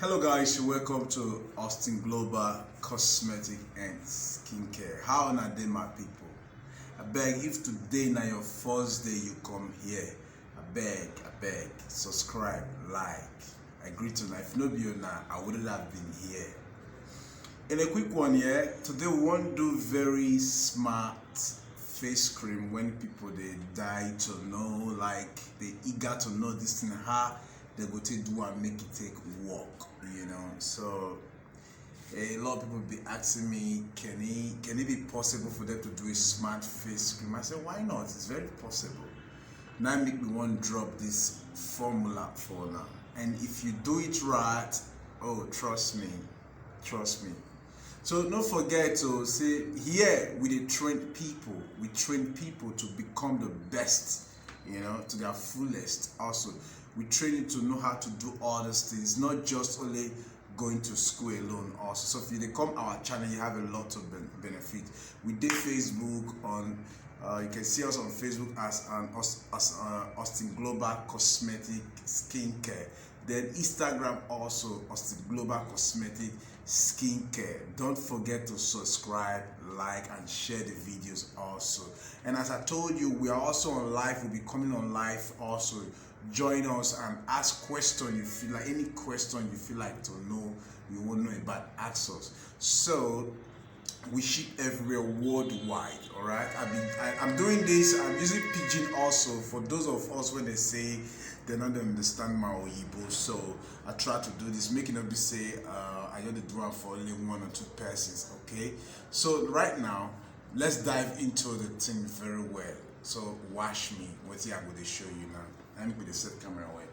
Hello guys, welcome to Austin Global Cosmetic and Skincare. How na dey my people? I beg, if today na your first day you come here, I beg, subscribe, like. I greet you now. If no be you now, I wouldn't have been here. In a quick one here, today we want to do very smart face cream when people they die to know, like they eager to know this thing, how they go to do and make it take work, you know. So a lot of people be asking me, can it be possible for them to do a smart face cream? I said, why not? It's very possible. Now make me want to drop this formula for now. And if you do it right, oh, trust me. So don't forget to say, here we train people. We train people to become the best, you know, to their fullest. Also, we train you to know how to do all these things, not just only going to school alone. Also, so if you come our channel, you have a lot of benefit. We did Facebook on. You can see us on Facebook as Austin Global Cosmetic Skincare. Then Instagram also Austin Global Cosmetic Skincare. Don't forget to subscribe, like, and share the videos also. And as I told you, we are also on live. We'll be coming on live also. Join us and ask questions you feel like, any question you feel like to know, you want to know about, ask us. So we ship everywhere worldwide. All right, I'm doing this. I'm using pidgin also for those of us when they say they don't understand my Oyibo. So I try to do this, making up be say I just do it for only 1 or 2 persons. Okay, so right now let's dive into the thing very well. So watch me. What I'm going to show you now. Let me put the set camera away.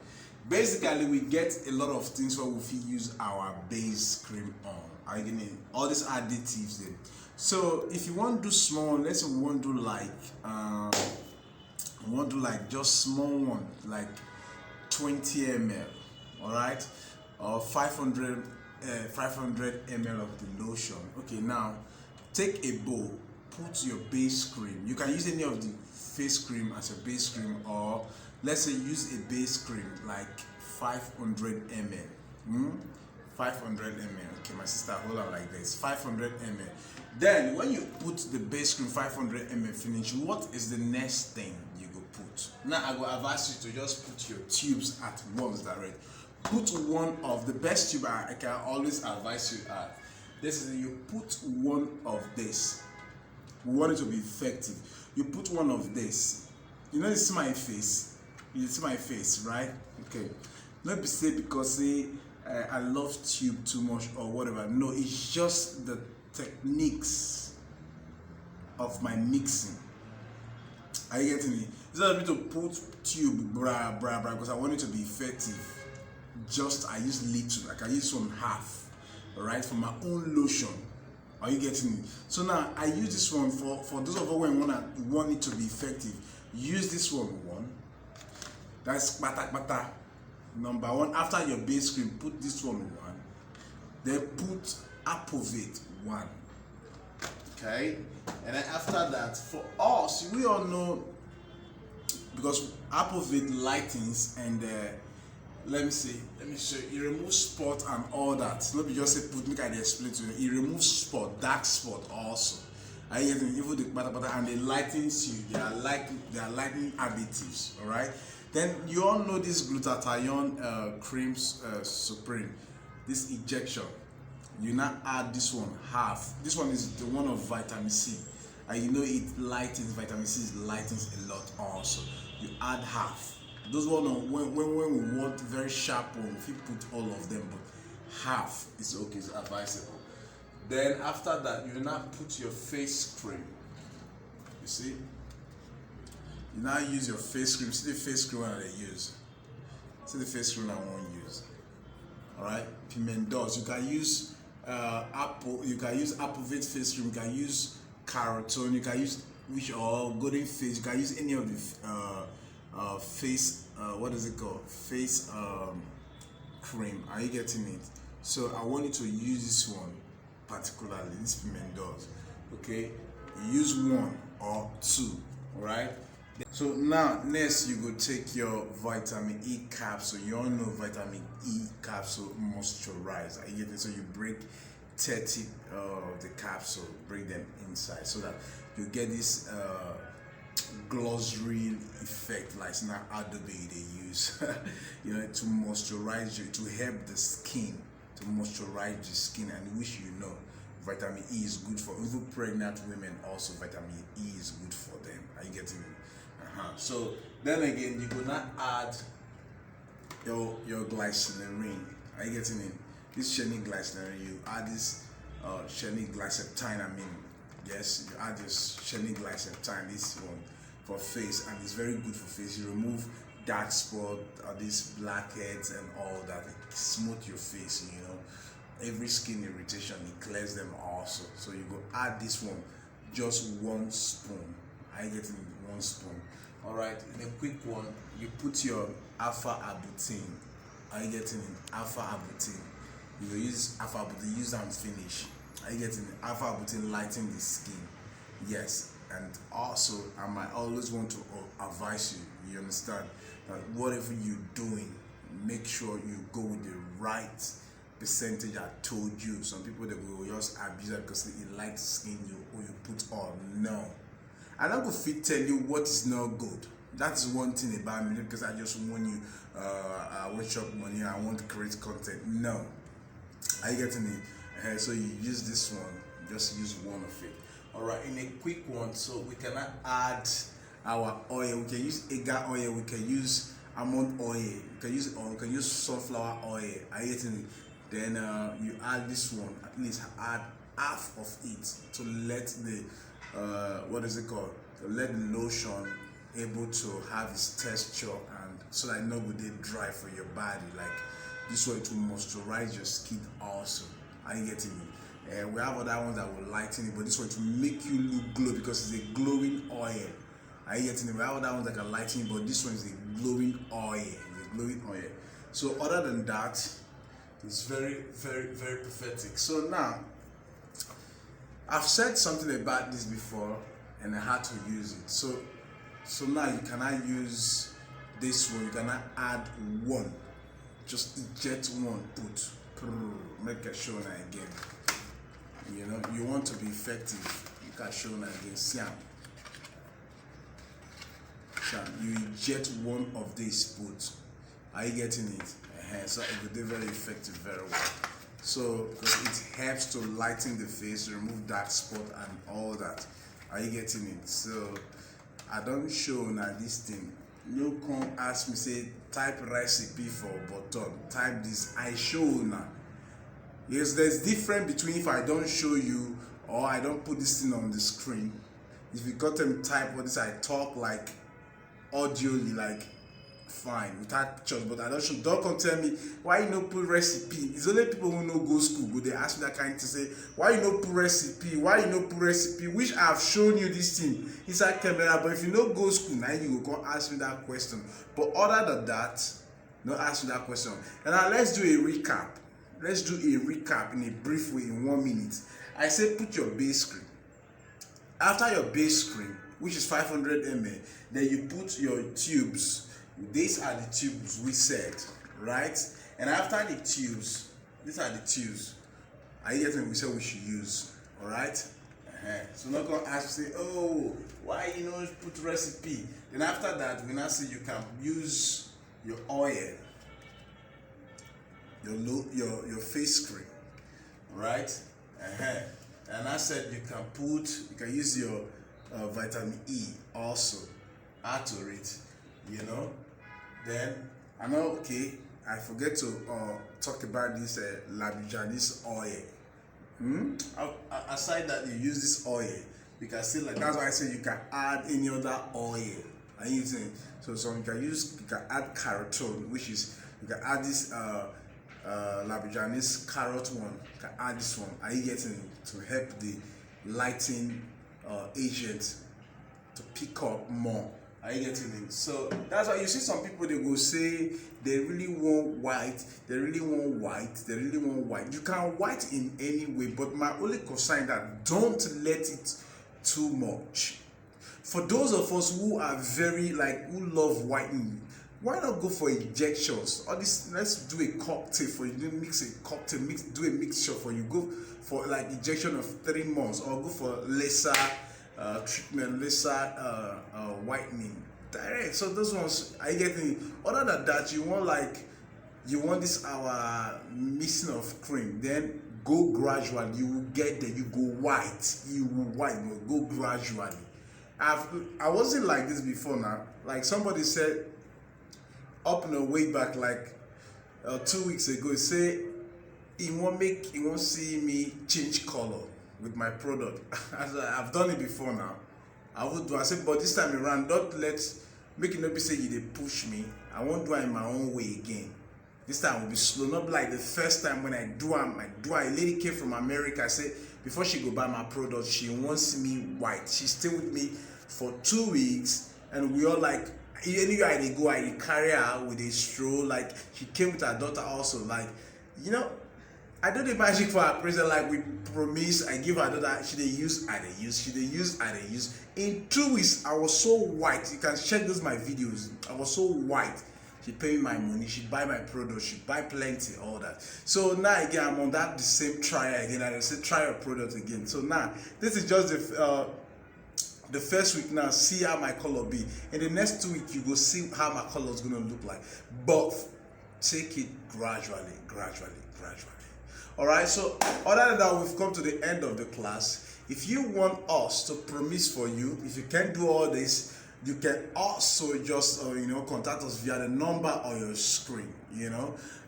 Basically, we get a lot of things where we use our base cream on. Are you getting all these additives there? So if you want to do small, let's say we want to do like just small one, like 20 ml, all right, or 500 ml of the lotion. Okay, now take a bowl, put your base cream. You can use any of the face cream as a base cream, or let's say use a base cream like 500 ml. 500 ml. Okay, my sister, hold on like this. 500 ml. Then when you put the base cream 500 ml finish, what is the next thing you go put? Now I will advise you to just put your tubes at once direct. Put one of the best tube I can always advise you at. This is, you put one of this. We want it to be effective. You put one of this. You know, you see my face. You see my face, right? Okay. Not be say because say I love tube too much or whatever. No, it's just the techniques of my mixing. Are you getting me? It's not me to put tube bra because I want it to be effective. Just I use little, like I use one half, alright, for my own lotion. Are you getting me? So now I use this one for those of us when want it to be effective. Use this one. That's bata. Number 1, after your base cream, put this one 1. Then put Apovate 1. Okay? And then after that, for us, we all know, because Apovate lightens and let me show you, it removes spot and all that. Not be just say put, make I explain to you. It removes spot, dark spot also. I even the bata and it lightens you. They are lightening additives. Alright? Then you all know this glutathione creams supreme, this injection. You now add this one half. This one is the one of vitamin C, and you know it lightens. Vitamin C lightens a lot also. You add half. Those one when we want very sharp one, if you put all of them, but half is okay, it's advisable. Then after that, you now put your face cream. You see. You now use your face cream. See the face cream that I use. See the face cream I won't use. Alright? Pimentos. You can use you can use Apovate face cream, you can use Carotone, you can use golden face, you can use any of the face what is it called? Face cream. Are you getting it? So I want you to use this one particularly, this Pimentos. Okay? You use 1 or 2. Alright, So now next you go take your vitamin E capsule. You all know vitamin E capsule moisturize. I get it. So you break 30 of the capsule, break them inside so that you get this glossary effect like it's not Adobe they use you know, to moisturize you, to help the skin, to moisturize the skin. And which you know vitamin E is good for even pregnant women. Also vitamin E is good for them. Are you getting it? So then again you go not add your glycerin. Are you getting it? This glycerin, you add this glyceptine. I mean, yes, you add this glyceptine, this one for face, and it's very good for face. You remove dark spot, these blackheads and all that. It smooth your face, you know. Every skin irritation, it clears them also. So you go add this one, just 1 spoon. I get in 1 spoon. All right, in a quick one, you put your alpha arbutin. Are you getting it? Alpha arbutin. You use alpha arbutin, use and finish. Are you getting it? Alpha arbutin lighten the skin. Yes, and also I might always want to advise you. You understand that whatever you're doing, make sure you go with the right percentage I told you. Some people they will just abuse it because they like skin you or you put on. No. I'm not going to tell you what is not good. That's one thing about me, because I just want you, I want shop money, I want to create content. No. Are you getting it? So you use this one, just use one of it. Alright, in a quick one, so we cannot add our oil. We can use ega oil, we can use almond oil, we can use sunflower oil. Are you getting it? Then you add this one, at least add half of it to let the what is it called? To let the lotion able to have its texture, and so that it not would they dry for your body. Like this way to moisturize your skin also. Are you getting me? We have other ones that will lighten it, but this way to make you look glow because it's a glowing oil. Are you getting it? We have other ones that can lighten it, but this one is a glowing oil. It's a glowing oil. So other than that, it's very, very, very pathetic. So now I've said something about this before and I had to use it. So now you cannot use this one, you cannot add one. Just eject one, put, make a show again. You know, you want to be effective, you can show again. Siam. You eject one of these put. Are you getting it? So it will be very effective, very well. So because it helps to lighten the face, remove dark spot and all that. Are you getting it? So I don't show now this thing. You come ask me say type recipe for button, type this. I show now. Yes, there's difference between if I don't show you or I don't put this thing on the screen. If you got them type what this, I talk like audioly, like fine without pictures, but I don't come tell me why you no put recipe. It's only people who no go school go they ask me that kind to say why you no put recipe, which I have shown you this thing inside camera. But if you no go school now you go come ask me that question. But other than that, no ask me that question. And now let's do a recap. Let's do a recap in a brief way in 1 minute. I say put your base cream. After your base cream, which is 500 ml, then you put your tubes. These are the tubes we said, right? And after the tubes, these are the tubes. Are you getting? We said we should use, all right? So not gonna ask you say, oh, why you know put recipe? Then after that, we now say you can use your oil, your face cream, right? And I said you can use your vitamin E also. Add to it, you know. Then I know, okay, I forget to talk about this Labijanis oil. Aside that you use this oil, you can see like that's why I say you can add any other oil. Are you using? So you can add carotene, which is you can add this Labijanis carrot one. You can add this one. Are you getting it? To help the lighting agent to pick up more. Are you getting it? So that's why you see some people they go say they really want white, You can white in any way, but my only concern that don't let it too much. For those of us who are very like who love whitening, why not go for injections? All this, let's do a cocktail for you. Mix a cocktail, do a mixture for you. Go for like injection of 3 months, or go for laser treatment, laser whitening. Direct. So those ones, are you getting? Other than that, you want this our mixing of cream, then go gradually. You will get there. You go white. You will white, but go gradually. I wasn't like this before now. Like somebody said up in a way back, like 2 weeks ago, say he won't see me change color with my product. I've done it before now. I would do. I said, but this time around, don't make it not be say you they push me. I won't do it in my own way again. This time will be slow, not like the first time when I do. A lady came from America. I said before she go buy my product, she wants me white. She stayed with me for 2 weeks, and we all like anywhere I go, I carry her with a stroll. Like she came with her daughter also. Like, you know, I do the magic for her present. Like we promise, I give her daughter. She they use, I they use. She they use, I they use. In 2 weeks, I was so white. You can check those my videos. I was so white. She pay me my money, she buy my product, she buy plenty, all that. So now again, I'm on that the same trial again. I say try your product again. So now this is just the first week. Now see how my color be. In the next 2 weeks, you go see how my color is gonna look like. But take it gradually. All right. So other than that, we've come to the end of the class. If you want us to promise for you, if you can't do all this, you can also just contact us via the number on your screen,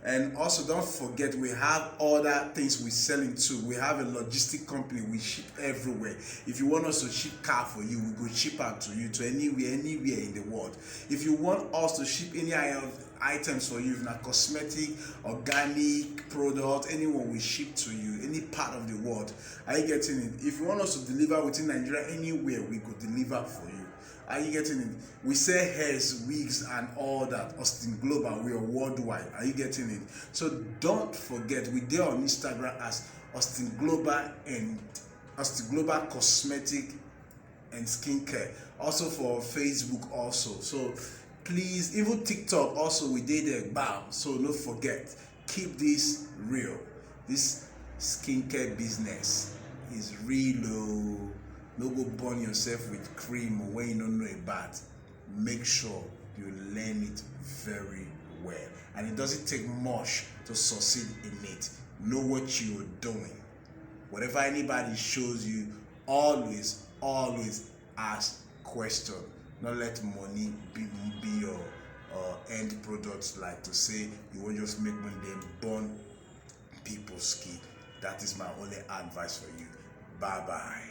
and also don't forget we have other things we sell into. We have a logistic company, we ship everywhere. If you want us to ship car for you, we go ship out to you to anywhere in the world. If you want us to ship any items for you, not cosmetic, organic product, anyone we ship to you, any part of the world. Are you getting it? If you want us to deliver within Nigeria, anywhere we could deliver for you. Are you getting it? We sell hairs, wigs, and all that. Austin Global, we are worldwide. Are you getting it? So don't forget, we there on Instagram as Austin Global and Austin Global Cosmetic and Skincare. Also for Facebook also. So please, even TikTok also, we did there. Bam. So don't forget, keep this real. This skincare business is real low. No go burn yourself with cream or when you don't know about. Make sure you learn it very well. And it doesn't take much to succeed in it. Know what you're doing. Whatever anybody shows you, always ask question. Not let money be your end product, like to say you will just make money then burn people's skin. That is my only advice for you. Bye bye.